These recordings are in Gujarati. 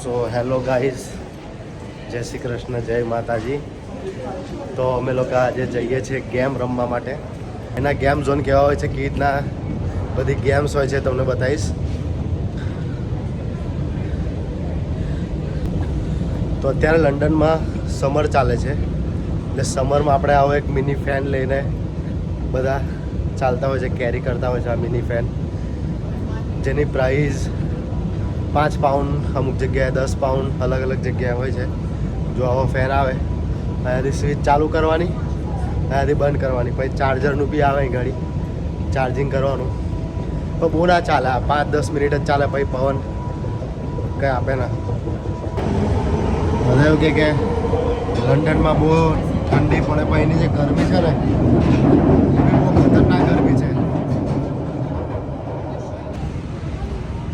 સો હેલો ગાઈઝ, જય શ્રી કૃષ્ણ, જય માતાજી. તો અમે લોકો આજે જઈએ છીએ ગેમ રમવા માટે. એના ગેમ ઝોન કેવા હોય છે, કે રીતના બધી ગેમ્સ હોય છે તમને બતાવીશ. તો અત્યારે લંડનમાં સમર ચાલે છે, એટલે સમરમાં આપણે આવો એક મિની ફેન લઈને બધા ચાલતા હોય છે, કેરી કરતા હોય છે આ મિની ફેન, જેની પ્રાઇસ 5 પાઉન્ડ, અમુક જગ્યાએ 10 પાઉન્ડ, અલગ અલગ જગ્યાએ હોય છે. જો આવો ફેન આવે, અહીંયાથી સ્વિચ ચાલુ કરવાની, અહીંયાથી બંધ કરવાની, પછી ચાર્જરનું બી આવે અહીં ગાડી, ચાર્જિંગ કરવાનું. પણ બહુ ના ચાલે, 5-10 મિનિટ જ ચાલે, પછી પવન કંઈ આપે ના. બધા એવું કે લંડનમાં બહુ ઠંડી પડે, પણ એની જે ગરમી છે ને, એ બી બહુ ખતરનાક ગરમી છે.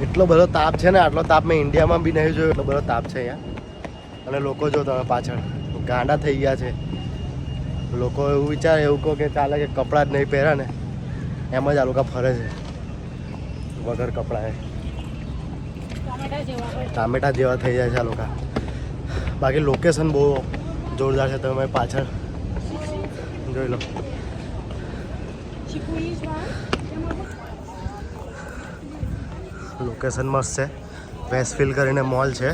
એટલો બધો તાપ છે ને, આટલો તાપ મેં ઇન્ડિયામાં બી નહીં જોયો. એટલો બધો તાપ છે અહીંયા. અને લોકો જો તમે પાછળ ગાંડા થઈ ગયા છે. લોકો એવું વિચારે, એવું કહો કે ચાલે કે કપડાં જ નહીં પહેર્યા ને, એમ જ આ લોકો ફરે છે વગર કપડાએ. ટામેટા જેવા થઈ જાય છે આ લોકો. બાકી લોકેશન બહુ જોરદાર છે, તમે પાછળ જોઈ લો. લોકેશન મસ્ત છે. વેસ્ટફિલ્ડ કરીને મોલ છે,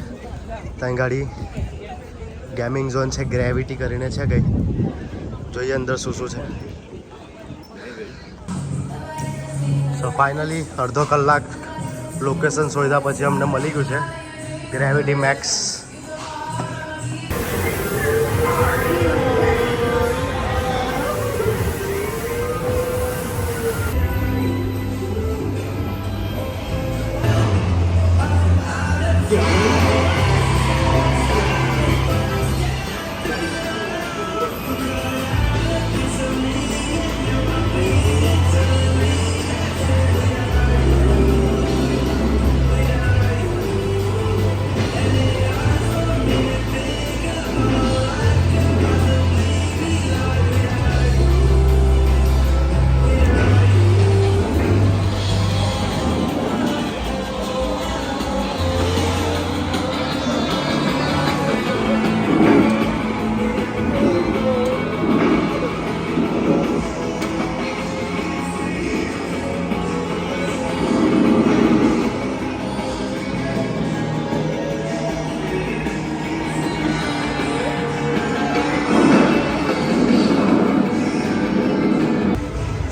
ત્યાં ગાડી ગેમિંગ ઝોન છે, ગ્રેવિટી કરીને છે કંઈ. જોઈએ અંદર શું શું છે. સો ફાઇનલી અડધો કલાક લોકેશન શોધ્યા પછી અમને મળી ગયું છે ગ્રેવિટી મેક્સ.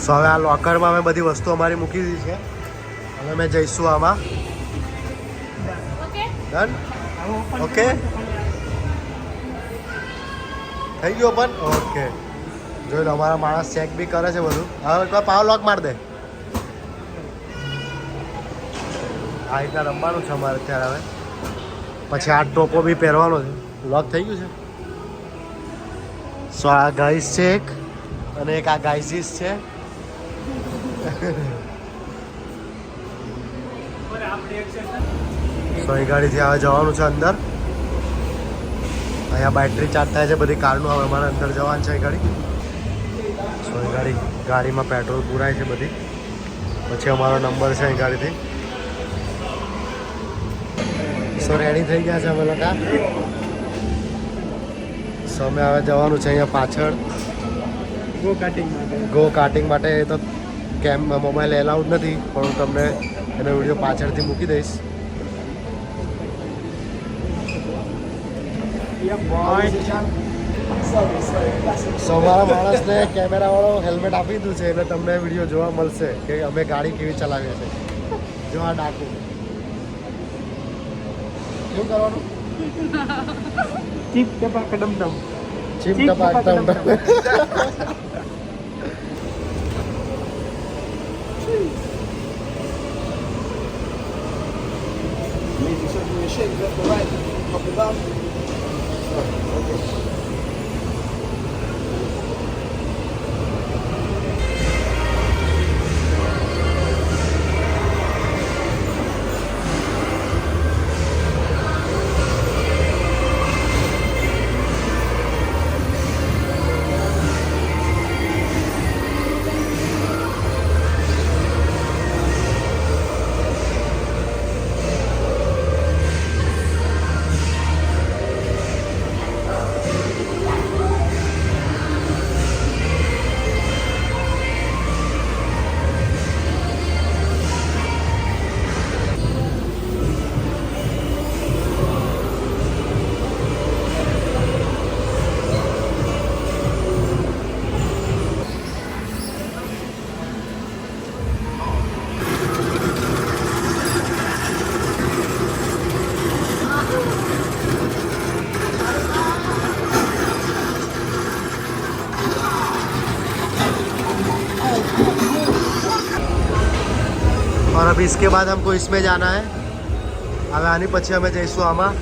સો હવે આ લોકરમાં અમે બધી વસ્તુ અમારી મૂકી દીધી છે. હવે અમે જઈશું આમાં. ડન? ઓકે, થઈ ગયો પણ. ઓકે, જોઈ લો, અમારા માણસ ચેક બી કરે છે બધું. હવે પાવ લોક માર દે. આ રીતના રમવાનું છે અમારે અત્યારે. હવે પછી આ ટોપો બી પહેરવાનો છે. લોક થઈ ગયું છે. સો આ ગાઈસ છે એક, અને એક આ ગાઈઝીસ છે. સો એ ગાડીથી હવે જવાનું છે અંદર. અહીંયા બેટરી ચાર્જ થાય છે બધી કારનું. હવે અમારે અંદર જવાનું છે એ ગાડી. સો એ ગાડીમાં પેટ્રોલ પૂરાય છે બધી. પછી અમારો નંબર છે એ ગાડીથી. સો રેડી થઈ ગયા છે અમે લોકો. સો અમે હવે જવાનું છે અહીંયા પાછળ ગો કાર્ટિંગ માટે. તો મોબાઈલ એલાઉડ નથી, પણ હું તમને એનો વિડીયો પાછળથી મૂકી દઈશ. સો મારા માણસને કેમેરાવાળો હેલ્મેટ આપી દીધું છે, એટલે તમને વિડીયો જોવા મળશે કે અમે ગાડી કેવી ચલાવીએ છીએ. જો આ ડાકુ શું કરવાનું? ચીપ ટપાક ડમડમ. ચીપ ટપાક ડમડમ. Shake left to right, up and down. Okay. अब इसके बाद हमको इसमें जाना है હવે આની પછી અમે જઈશું આમાં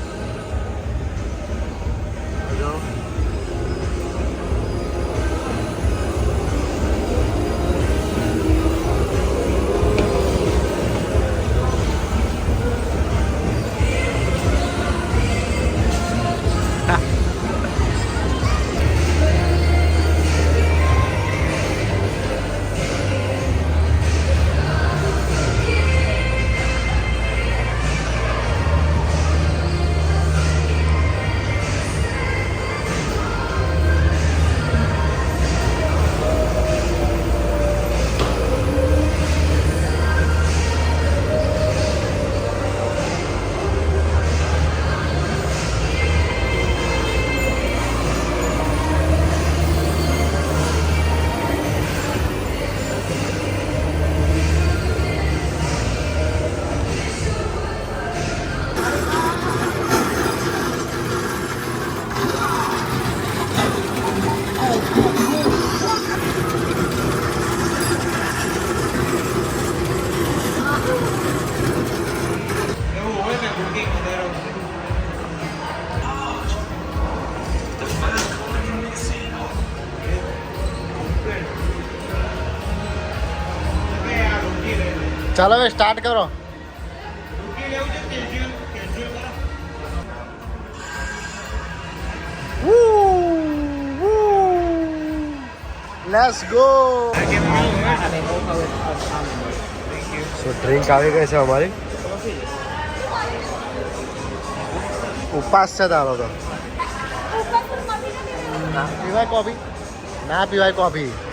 ચાલો હવે સ્ટાર્ટ કરો લેટ્સ ગો સો ડ્રિંક આવી ગઈ છે અમારી ઉપવાસ છે તારો તો ના પીવાય કોફી